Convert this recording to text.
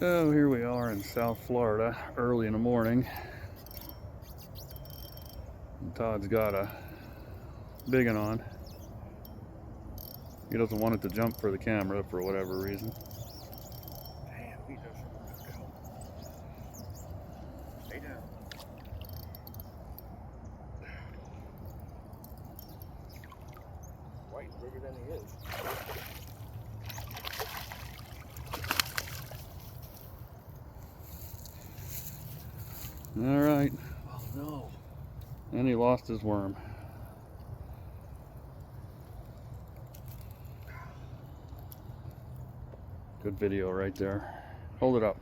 So here we are in South Florida, early in the morning. And Todd's got a big one on. He doesn't want it to jump for the camera for whatever reason. Damn, he doesn't go. Stay down. White bigger than he is. All right. Oh no. And he lost his worm. Good video right there. Hold it up.